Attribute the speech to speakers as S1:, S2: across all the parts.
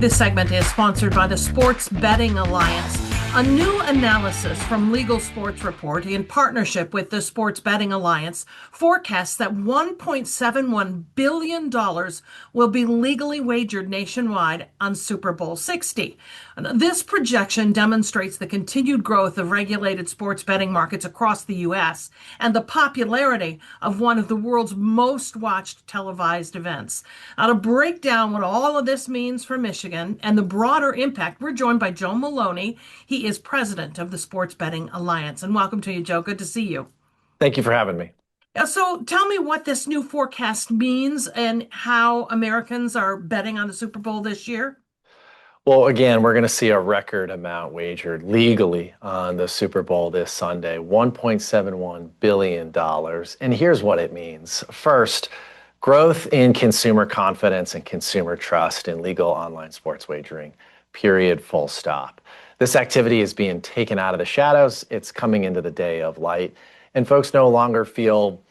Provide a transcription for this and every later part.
S1: This segment is sponsored by the Sports Betting Alliance. A new analysis from Legal Sports Report in partnership with the Sports Betting Alliance forecasts that $1.71 billion will be legally wagered nationwide on Super Bowl 60. This projection demonstrates the continued growth of regulated sports betting markets across the U.S. and the popularity of one of the world's most watched televised events. Now, to break down what all of this means for Michigan and the broader impact, we're joined by Joe Maloney. He is president of the Sports Betting Alliance. And welcome to you, Joe. Good to see you.
S2: Thank you for having me.
S1: So tell me what this new forecast means and how Americans are betting on the Super Bowl this year.
S2: Well, again, we're going to see a record amount wagered legally on the Super Bowl this Sunday, $1.71 billion. And here's what it means. First, growth in consumer confidence and consumer trust in legal online sports wagering, period, full stop. This activity is being taken out of the shadows. It's coming into the day of light. And folks no longer feel,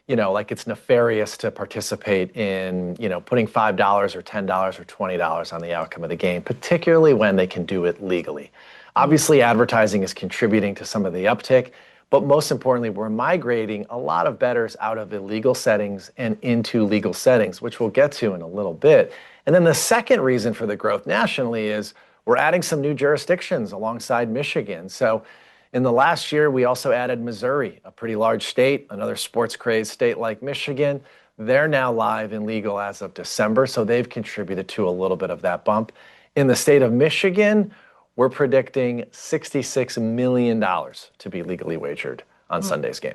S2: like it's nefarious to participate in, putting $5 or $10 or $20 on the outcome of the game, particularly when they can do it legally. Obviously, advertising is contributing to some of the uptick, but most importantly, we're migrating a lot of bettors out of illegal settings and into legal settings, which we'll get to in a little bit. And then the second reason for the growth nationally is we're adding some new jurisdictions alongside Michigan. So in the last year, we also added Missouri, a pretty large state, another sports-crazed state like Michigan. They're now live and legal as of December, so they've contributed to a little bit of that bump. In the state of Michigan, we're predicting $66 million to be legally wagered on Sunday's game.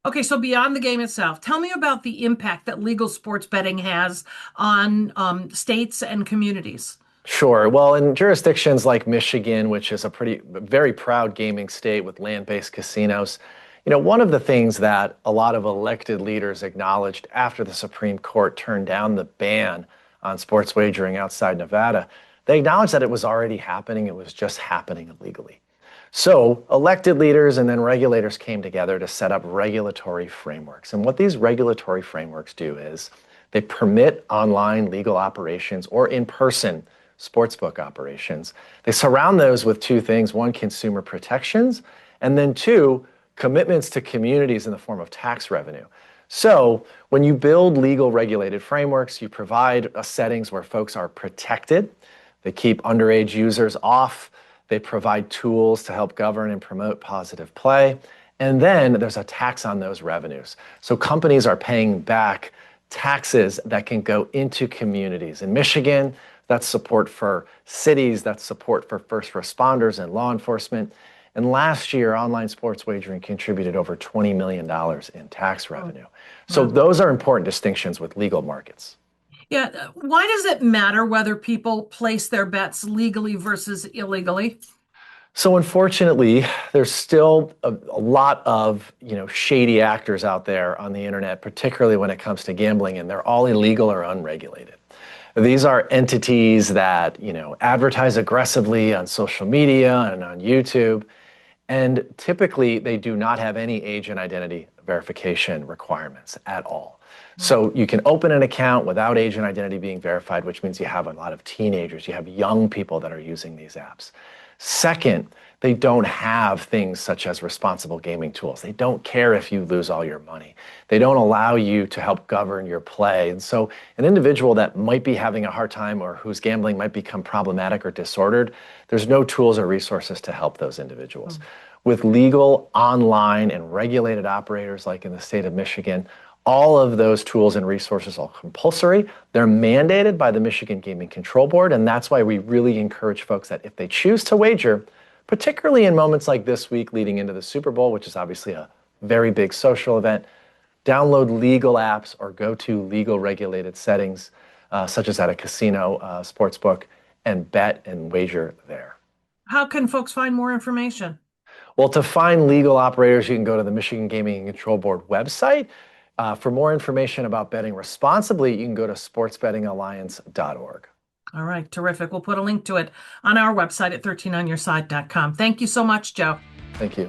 S1: Okay, so beyond the game itself, tell me about the impact that legal sports betting has on states and communities.
S2: Sure. Well, in jurisdictions like Michigan, which is a very proud gaming state with land-based casinos, one of the things that a lot of elected leaders acknowledged after the Supreme Court turned down the ban on sports wagering outside Nevada, they acknowledged that it was already happening. It was just happening illegally. So elected leaders and then regulators came together to set up regulatory frameworks. And what these regulatory frameworks do is they permit online legal operations or in-person sportsbook operations. They surround those with two things: one, consumer protections, and then two, commitments to communities in the form of tax revenue. So when you build legal regulated frameworks, you provide settings where folks are protected. They keep underage users off. They provide tools to help govern and promote positive play. And then there's a tax on those revenues. So companies are paying back taxes that can go into communities. In Michigan, that's support for cities, that's support for first responders and law enforcement. And last year, online sports wagering contributed over $20 million in tax revenue. So those are important distinctions with legal markets.
S1: Yeah, why does it matter whether people place their bets legally versus illegally?
S2: So unfortunately, there's still a lot of shady actors out there on the internet, particularly when it comes to gambling, and they're all illegal or unregulated. These are entities that, advertise aggressively on social media and on YouTube. And typically, they do not have any age and identity verification requirements at all. So you can open an account without age and identity being verified, which means you have a lot of teenagers, you have young people that are using these apps. Second, they don't have things such as responsible gaming tools. They don't care if you lose all your money. They don't allow you to help govern your play. And so an individual that might be having a hard time or whose gambling might become problematic or disordered, there's no tools or resources to help those individuals. With legal, online, and regulated operators like in the state of Michigan, all of those tools and resources are compulsory. They're mandated by the Michigan Gaming Control Board, and that's why we really encourage folks that if they choose to wager, particularly in moments like this week leading into the Super Bowl, which is obviously a very big social event, download legal apps or go to legal regulated settings, such as at a casino, sports book, and bet and wager there.
S1: How can folks find more information?
S2: Well, to find legal operators, you can go to the Michigan Gaming and Control Board website. For more information about betting responsibly, you can go to sportsbettingalliance.org.
S1: All right, terrific. We'll put a link to it on our website at 13onyourside.com. Thank you so much, Joe.
S2: Thank you.